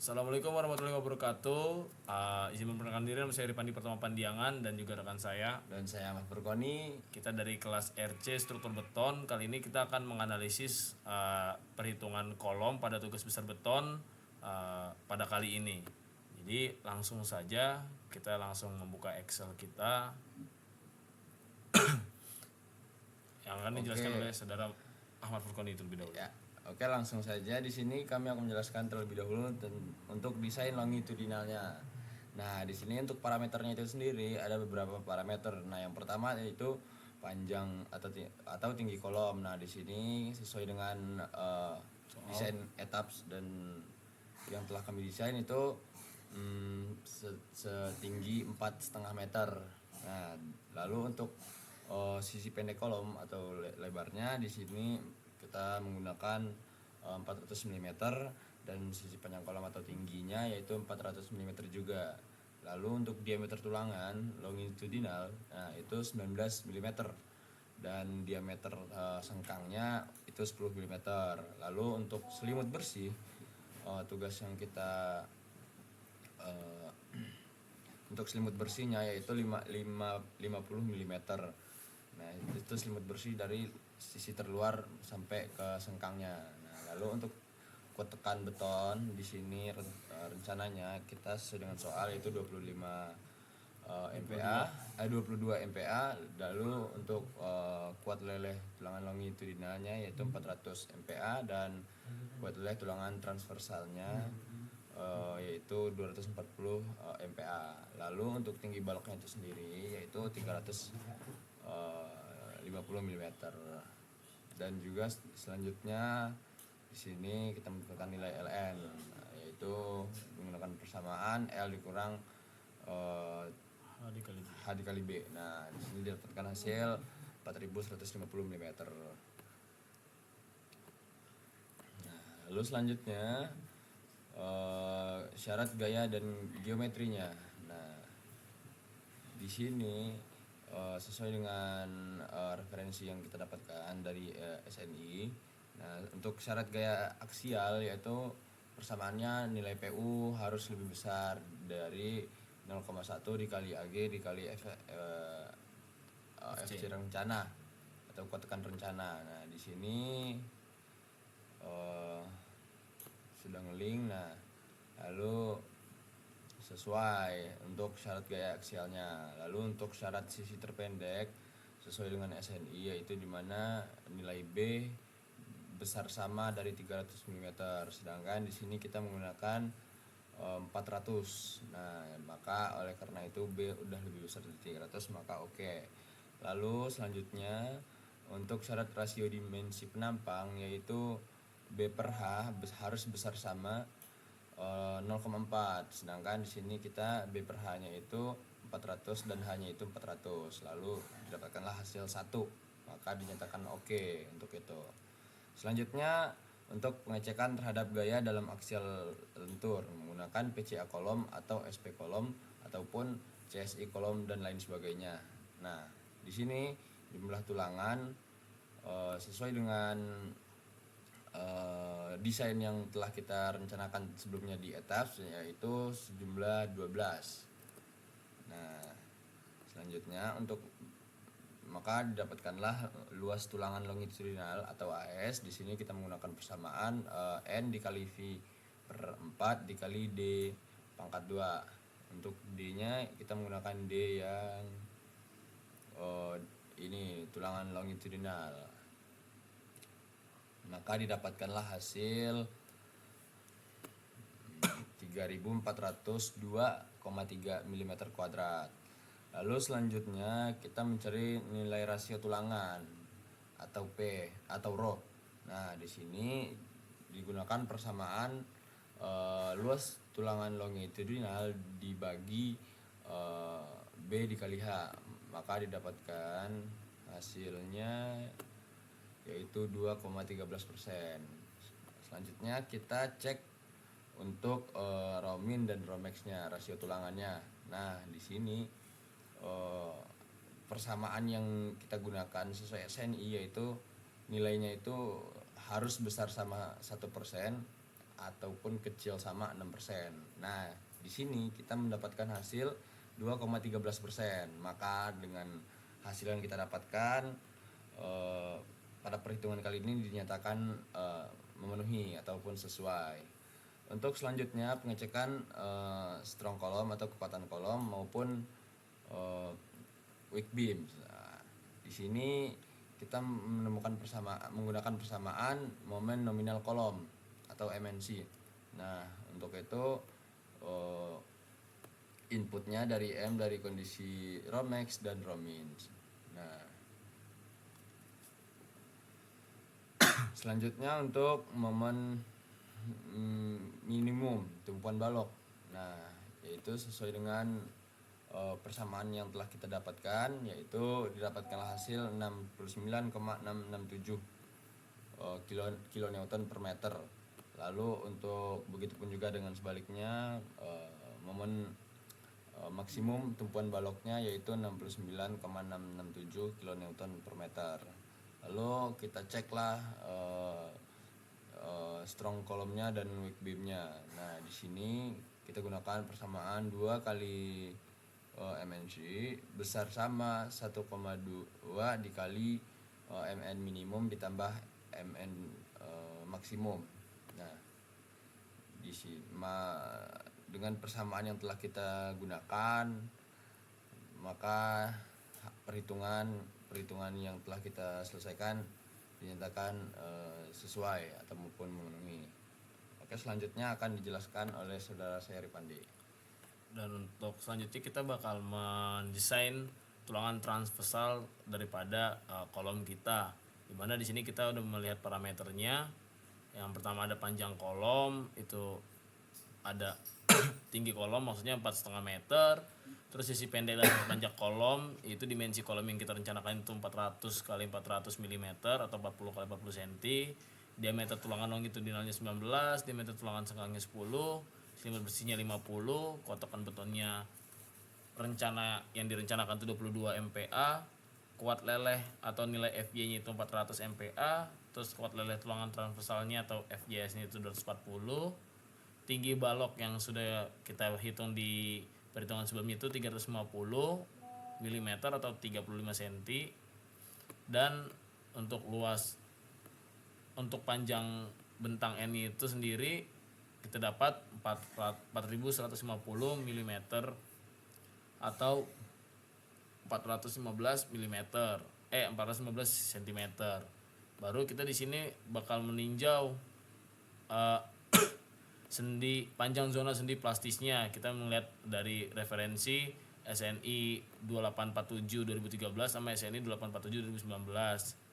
Assalamualaikum warahmatullahi wabarakatuh. Izin memperkenalkan diri, nama saya Ripandi Pertama Pandiangan dan juga rekan saya. Dan saya Ahmad Furqoni. Kita dari kelas RC struktur beton. Kali ini kita akan menganalisis perhitungan kolom pada tugas besar beton pada kali ini. Jadi langsung saja kita langsung membuka Excel kita yang akan dijelaskan oleh saudara Ahmad Furqoni terlebih dahulu. Ya, oke, langsung saja. Di sini kami akan menjelaskan terlebih dahulu untuk desain longitudinalnya. Nah, di sini untuk parameternya itu sendiri ada beberapa parameter. Nah, yang pertama yaitu panjang atau tinggi kolom. Nah, di sini sesuai dengan desain etaps dan yang telah kami desain itu setinggi 4,5 meter. Nah, lalu untuk sisi pendek kolom atau lebarnya di sini kita menggunakan 400 mm dan sisi panjang kolom atau tingginya yaitu 400 mm juga. Lalu untuk diameter tulangan longitudinal itu 19 mm dan diameter sengkangnya itu 10 mm. Lalu untuk selimut bersih tugas yang kita untuk selimut bersihnya yaitu 50 mm. Nah, itu selimut bersih dari sisi terluar sampai ke sengkangnya. Nah, lalu untuk kuat tekan beton di sini rencananya kita sesuai dengan soal yaitu 25 MPa, 22 MPa. Lalu untuk kuat leleh tulangan longitudinalnya yaitu 400 MPa dan kuat leleh tulangan transversalnya yaitu 240 MPa. Lalu untuk tinggi baloknya itu sendiri yaitu 350 mm. Dan juga selanjutnya di sini kita menentukan nilai Ln, yaitu menggunakan persamaan L dikurang H dikali B. Nah, di sini didapatkan hasil 4150 mm. Nah, lalu selanjutnya syarat gaya dan geometrinya. Nah, di sini sesuai dengan referensi yang kita dapatkan dari SNI. Nah, untuk syarat gaya aksial yaitu persamaannya nilai PU harus lebih besar dari 0,1 dikali AG dikali FC rencana atau kuat tekan rencana. Nah, di sini sudah ngeling. Nah, lalu sesuai untuk syarat gaya aksialnya. Lalu untuk syarat sisi terpendek sesuai dengan SNI yaitu dimana nilai B besar sama dari 300 mm. Sedangkan di sini kita menggunakan 400. Nah, maka oleh karena itu B udah lebih besar dari 300 maka oke. Lalu selanjutnya untuk syarat rasio dimensi penampang yaitu B per H harus besar sama 0,4. Sedangkan di sini kita B per H-nya itu 400 dan H-nya itu 400. Lalu didapatkanlah hasil 1. Maka dinyatakan oke untuk itu. Selanjutnya untuk pengecekan terhadap gaya dalam aksial lentur menggunakan PCA kolom atau SP kolom ataupun CSI kolom dan lain sebagainya. Nah, di sini jumlah tulangan sesuai dengan desain yang telah kita rencanakan sebelumnya di etaps yaitu sejumlah 12. Nah, selanjutnya untuk maka didapatkanlah luas tulangan longitudinal atau AS. Di sini kita menggunakan persamaan N dikali V per 4 dikali D pangkat 2. Untuk D-nya kita menggunakan D yang ini tulangan longitudinal. Maka didapatkanlah hasil 3402,3 mm kuadrat. Lalu selanjutnya kita mencari nilai rasio tulangan atau P atau ρ. Nah, di sini digunakan persamaan luas tulangan longitudinal dibagi B dikali H. Maka didapatkan hasilnya yaitu 2,13%. Selanjutnya kita cek untuk Romin dan Romex-nya, rasio tulangannya. Nah, di sini persamaan yang kita gunakan sesuai SNI yaitu nilainya itu harus besar sama 1%, ataupun kecil sama 6%. Nah, di sini kita mendapatkan hasil 2,13%. Maka dengan hasil yang kita dapatkan pada perhitungan kali ini dinyatakan memenuhi ataupun sesuai. Untuk selanjutnya pengecekan strong kolom atau kekuatan kolom maupun weak beam. Nah, di sini kita menemukan menggunakan persamaan momen nominal kolom atau MNC. Nah, untuk itu inputnya dari M dari kondisi Romex dan Romin. Nah, selanjutnya untuk momen minimum tumpuan balok. Nah, yaitu sesuai dengan persamaan yang telah kita dapatkan, yaitu didapatkanlah hasil 69,667 kilonewton per meter. Lalu untuk begitupun juga dengan sebaliknya momen maksimum tumpuan baloknya yaitu 69,667 kilonewton per meter. Lalu kita ceklah strong kolomnya dan weak beamnya. Nah, di sini kita gunakan persamaan 2 kali MNC besar sama 1,2 dikali MN minimum ditambah MN maksimum. Nah, di sini dengan persamaan yang telah kita gunakan, maka perhitungan yang telah kita selesaikan dinyatakan sesuai ataupun memenuhi. Oke, selanjutnya akan dijelaskan oleh saudara saya Ripandi. Dan untuk selanjutnya kita bakal mendesain tulangan transversal daripada kolom kita. Dimana di sini kita udah melihat parameternya. Yang pertama ada panjang kolom, itu ada tinggi kolom maksudnya 4,5 meter. Terus sisi pendek dan panjang kolom itu dimensi kolom yang kita rencanakan itu 400 kali 400 mm atau 40 kali 40 cm. Diameter tulangan longitudinalnya 19, diameter tulangan sengkangnya 10, selimut bersihnya 50, kotakan betonnya yang direncanakan itu 22 MPa, kuat leleh atau nilai FY-nya itu 400 MPa, terus kuat leleh tulangan transversalnya atau FYS-nya itu 240, tinggi balok yang sudah kita hitung di perhitungan sebelumnya itu 350 mm atau 35 cm, dan untuk panjang bentang N itu sendiri kita dapat 4150 mm atau 415 cm. Baru kita di sini bakal meninjau panjang zona sendi plastisnya. Kita melihat dari referensi SNI 2847 2013 sama SNI 2847 2019.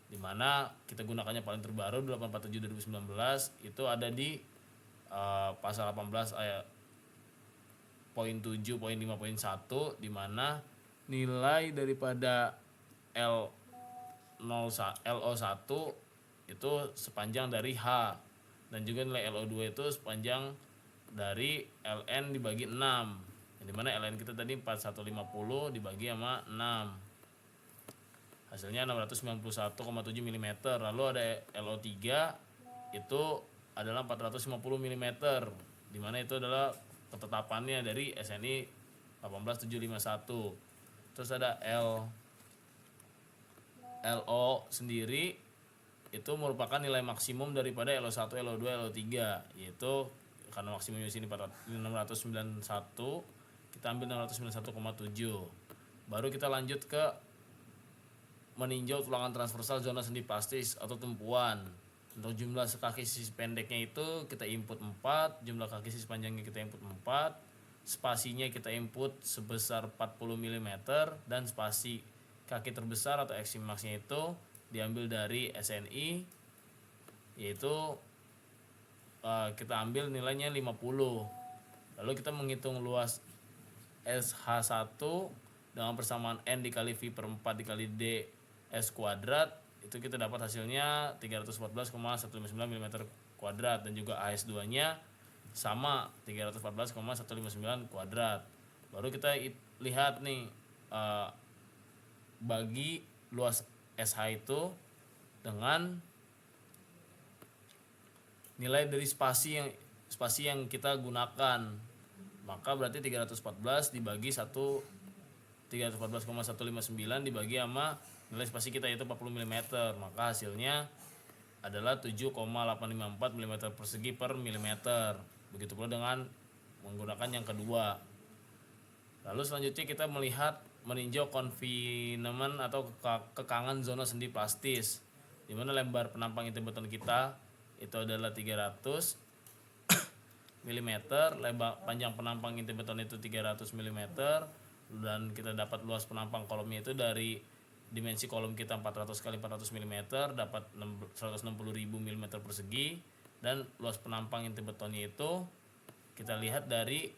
Di mana kita gunakannya paling terbaru 847 2019 itu ada di pasal 18 ayat poin 7 poin 5 poin 1, di mana nilai daripada LO1 itu sepanjang dari H, dan juga nilai LO2 itu sepanjang dari LN dibagi 6. Di mana LN kita tadi 4150 dibagi sama 6. Hasilnya 691,7 mm. Lalu ada LO3 itu adalah 450 mm, di mana itu adalah ketetapannya dari SNI 18751. Terus ada LO sendiri itu merupakan nilai maksimum daripada LO1, LO2, LO3, yaitu karena maksimumnya di sini 691, kita ambil 691,7. Baru kita lanjut ke meninjau tulangan transversal zona sendi plastis atau tumpuan. Untuk jumlah kaki sisi pendeknya itu kita input 4, jumlah kaki sisi panjangnya kita input 4, spasinya kita input sebesar 40 mm, dan spasi kaki terbesar atau X max-nya itu diambil dari SNI, yaitu kita ambil nilainya 50. Lalu kita menghitung luas SH1 dengan persamaan N dikali V per 4 dikali D S kuadrat, itu kita dapat hasilnya 314,159 mm kuadrat, dan juga AS2 nya sama 314,159 kuadrat. Baru kita lihat nih bagi luas SH itu dengan nilai dari spasi yang kita gunakan. Maka berarti 314 dibagi 314,159 dibagi sama nilai spasi kita yaitu 40 mm. Maka hasilnya adalah 7,854 mm persegi per milimeter. Begitu pula dengan menggunakan yang kedua. Lalu selanjutnya kita meninjau confinement atau kekangan zona sendi plastis, di mana lebar penampang inti beton kita itu adalah 300 mm, panjang penampang inti beton itu 300 mm, dan kita dapat luas penampang kolomnya itu dari dimensi kolom kita 400 x 400 mm dapat 160.000 mm persegi, dan luas penampang inti betonnya itu kita lihat dari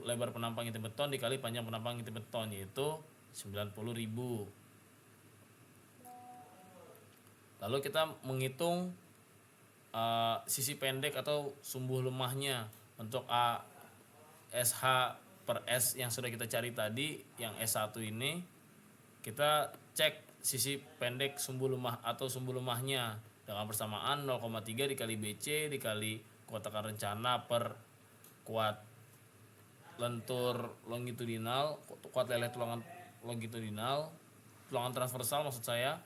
lebar penampang inti beton dikali panjang penampang inti beton yaitu 90.000. Lalu kita menghitung sisi pendek atau sumbu lemahnya untuk ASH per S yang sudah kita cari tadi, yang S1 ini kita cek sisi pendek sumbu lemah atau sumbu lemahnya dengan persamaan 0,3 dikali BC dikali kuat tekan rencana per kuat lentur longitudinal, kuat leleh tulangan longitudinal, tulangan transversal maksud saya,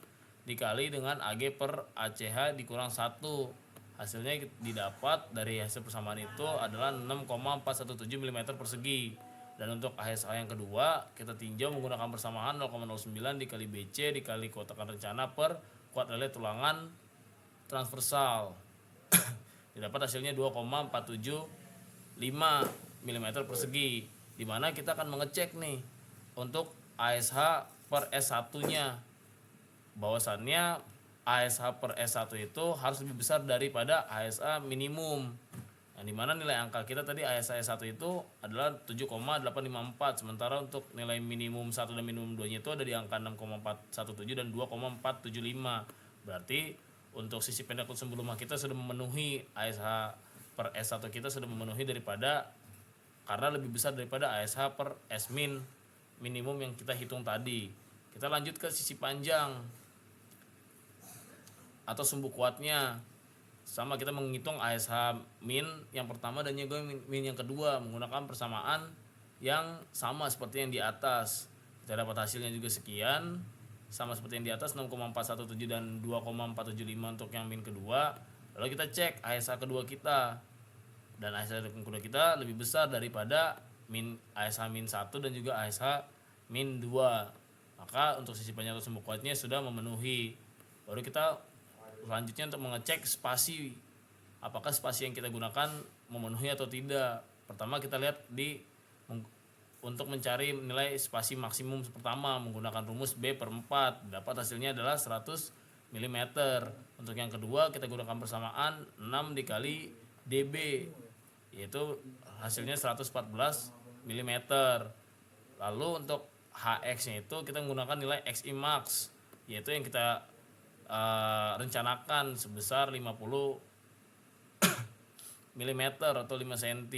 dikali dengan AG per ACH dikurang 1. Hasilnya didapat dari hasil persamaan itu adalah 6,417 mm persegi. Dan untuk ASH yang kedua kita tinjau menggunakan persamaan 0,09 dikali BC dikali kuat tekan rencana per kuat leleh tulangan transversal. Didapat hasilnya 2,475 mm persegi, di mana kita akan mengecek nih untuk ASH per S1 nya, bahwasannya ASH per S1 itu harus lebih besar daripada ASH minimum, yang dimana nilai angka kita tadi ASH S1 itu adalah 7,854, sementara untuk nilai minimum 1 dan minimum 2 nya itu ada di angka 6,417 dan 2,475. Berarti untuk sisi pendek sumbu lemah kita sudah memenuhi, ASH per S1 kita sudah memenuhi karena lebih besar daripada ASH per S min minimum yang kita hitung tadi. Kita lanjut ke sisi panjang atau sumbu kuatnya. Sama, kita menghitung ASH min yang pertama dan juga min yang kedua menggunakan persamaan yang sama seperti yang di atas. Kita dapat hasilnya juga sekian, sama seperti yang di atas 6,417 dan 2,475 untuk yang min kedua. Lalu kita cek ASH kedua kita, dan ASH kedua kita lebih besar daripada ASH min 1 dan juga ASH min 2. Maka untuk sisi panjang atau sumbu kuatnya sudah memenuhi. Baru kita selanjutnya untuk mengecek spasi, apakah spasi yang kita gunakan memenuhi atau tidak. Pertama kita lihat untuk mencari nilai spasi maksimum pertama menggunakan rumus B per 4, dapat hasilnya adalah 100 mm. Untuk yang kedua kita gunakan persamaan 6 dikali dB, yaitu hasilnya 114 mm. Lalu untuk HX nya itu kita menggunakan nilai XI max, yaitu yang kita rencanakan sebesar 50 mm atau 5 cm.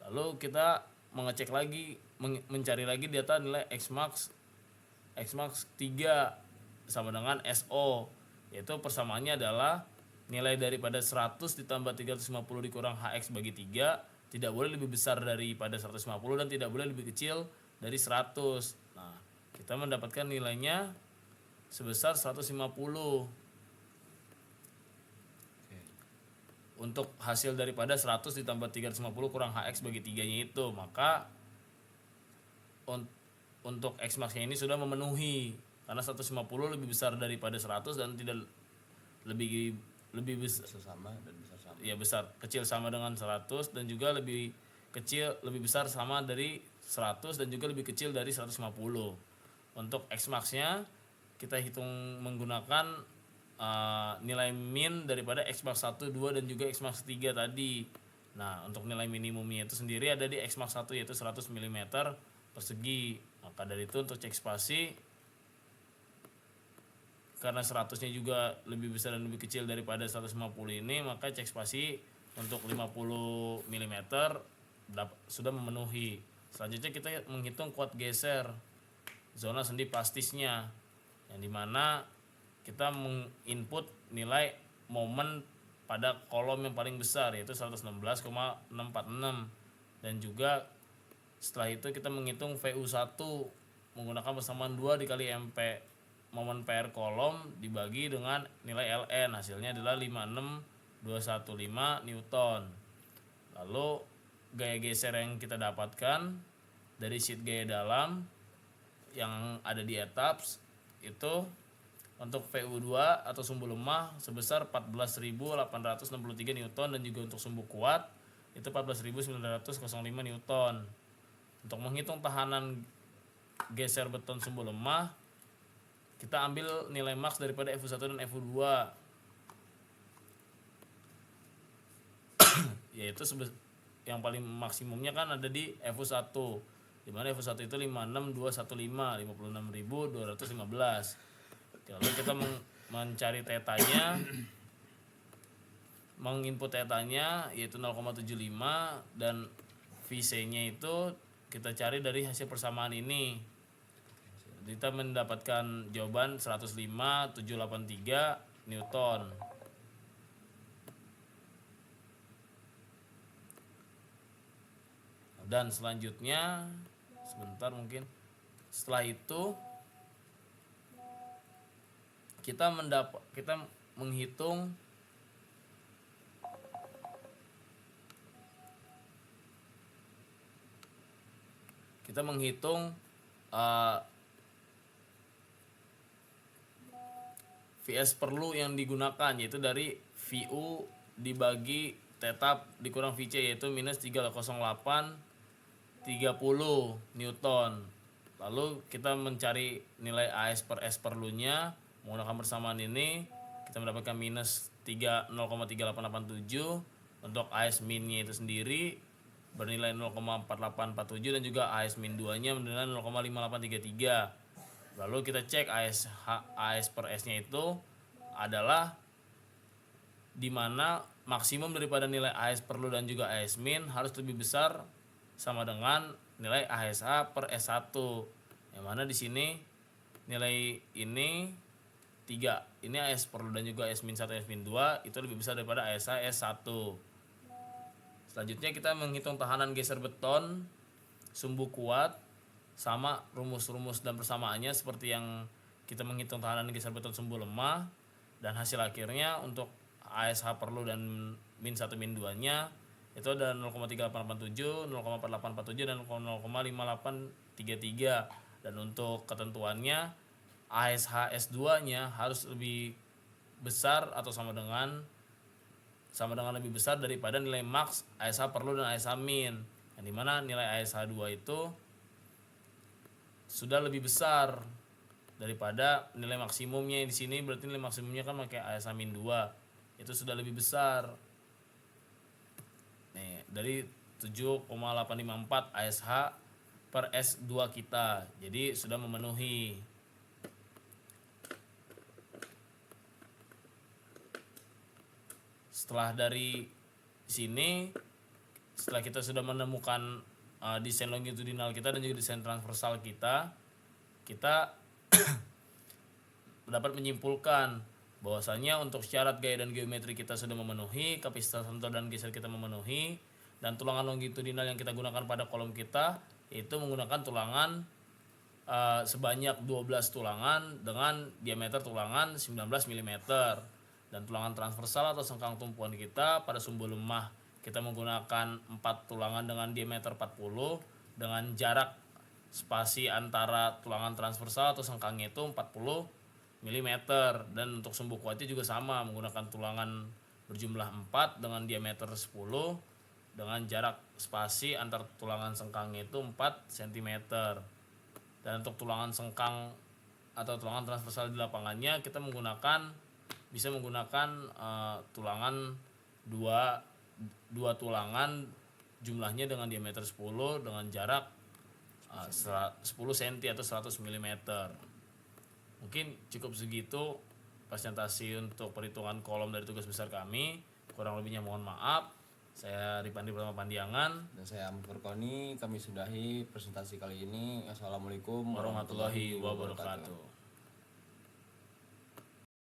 Lalu kita mengecek lagi, mencari lagi data nilai X max 3 sama dengan SO, yaitu persamaannya adalah nilai daripada 100 ditambah 350 dikurang HX bagi 3 tidak boleh lebih besar daripada 150 dan tidak boleh lebih kecil dari 100. Nah, kita mendapatkan nilainya sebesar 150. Untuk hasil daripada 100 ditambah 350 kurang HX bagi 3-nya itu, maka untuk X max-nya ini sudah memenuhi karena 150 lebih besar daripada 100 dan tidak lebih besar sama dan besar sama. Ya, besar kecil sama dengan 100 dan juga lebih besar sama dari 100 dan juga lebih kecil dari 150. Untuk X max-nya kita hitung menggunakan nilai min daripada X max 1, 2 dan juga X max 3 tadi. Nah, untuk nilai minimumnya itu sendiri ada di X max 1 yaitu 100 mm persegi. Maka dari itu untuk cek spasi, karena 100-nya juga lebih besar dan lebih kecil daripada 150 ini, maka cek spasi untuk 50 mm sudah memenuhi. Selanjutnya kita menghitung kuat geser zona sendi plastisnya, yang dimana kita menginput nilai momen pada kolom yang paling besar yaitu 116,646, dan juga setelah itu kita menghitung VU1 menggunakan persamaan 2 dikali MP momen per kolom dibagi dengan nilai Ln, hasilnya adalah 56215 Newton. Lalu gaya geser yang kita dapatkan dari sheet gaya dalam yang ada di etaps itu untuk VU2 atau sumbu lemah sebesar 14.863 Newton, dan juga untuk sumbu kuat itu 14.905 Newton. Untuk menghitung tahanan geser beton sumbu lemah, kita ambil nilai max daripada FU1 dan FU2 yaitu yang paling maksimumnya kan ada di FU1, di mana FU1 itu 56215, 56.215. Lalu kita mencari tetanya, menginput tetanya yaitu 0,75, dan VC-nya itu kita cari dari hasil persamaan ini. Kita mendapatkan jawaban 105.783 Newton. Dan selanjutnya sebentar mungkin setelah itu kita menghitung VS perlu yang digunakan, yaitu dari VU dibagi tetap dikurang VC, yaitu minus 30830 Newton. Lalu kita mencari nilai AS per S perlunya menggunakan persamaan ini, kita mendapatkan minus 0,3887. Untuk AS minnya itu sendiri bernilai 0,4847, dan juga AS min 2 nya bernilai 0,5833. Lalu kita cek AS per S-nya itu adalah di mana maksimum daripada nilai AS perlu dan juga AS min harus lebih besar sama dengan nilai ASH per S1. Yang mana di sini nilai ini 3, ini AS perlu dan juga AS min 1, AS min 2 itu lebih besar daripada ASH S1. Selanjutnya kita menghitung tahanan geser beton sumbu kuat, sama rumus-rumus dan persamaannya seperti yang kita menghitung tahanan geser beton sumbu lemah, dan hasil akhirnya untuk ASH perlu dan min 1 min 2 nya itu ada 0,3887, 0,4847 dan 0,5833. Dan untuk ketentuannya ASH S2 nya harus lebih besar atau sama dengan lebih besar daripada nilai max ASH perlu dan ASH min, yang dimana nilai ASH 2 itu sudah lebih besar daripada nilai maksimumnya. Di sini berarti nilai maksimumnya kan pakai ASH min 2, itu sudah lebih besar. Nih, dari 7,854 ASH per S2 kita. Jadi sudah memenuhi. Setelah dari sini, setelah kita sudah menemukan desain longitudinal kita dan juga desain transversal kita dapat menyimpulkan bahwasanya untuk syarat gaya dan geometri kita sudah memenuhi, kapasitas sentor dan geser kita memenuhi, dan tulangan longitudinal yang kita gunakan pada kolom kita itu menggunakan tulangan sebanyak 12 tulangan dengan diameter tulangan 19 mm, dan tulangan transversal atau sengkang tumpuan kita pada sumbu lemah kita menggunakan 4 tulangan dengan diameter 40 dengan jarak spasi antara tulangan transversal atau sengkangnya itu 40 mm, dan untuk sumbu kuatnya juga sama menggunakan tulangan berjumlah 4 dengan diameter 10 dengan jarak spasi antar tulangan sengkangnya itu 4 cm. Dan untuk tulangan sengkang atau tulangan transversal di lapangannya kita bisa menggunakan tulangan dua tulangan jumlahnya dengan diameter 10 dengan jarak 10 cm atau 100 mm. Mungkin cukup segitu presentasi untuk perhitungan kolom dari tugas besar kami. Kurang lebihnya mohon maaf. Saya Ripandi Pratama Pandiangan dan saya Ahmad Furqoni. Kami sudahi presentasi kali ini. Assalamualaikum warahmatullahi wabarakatuh.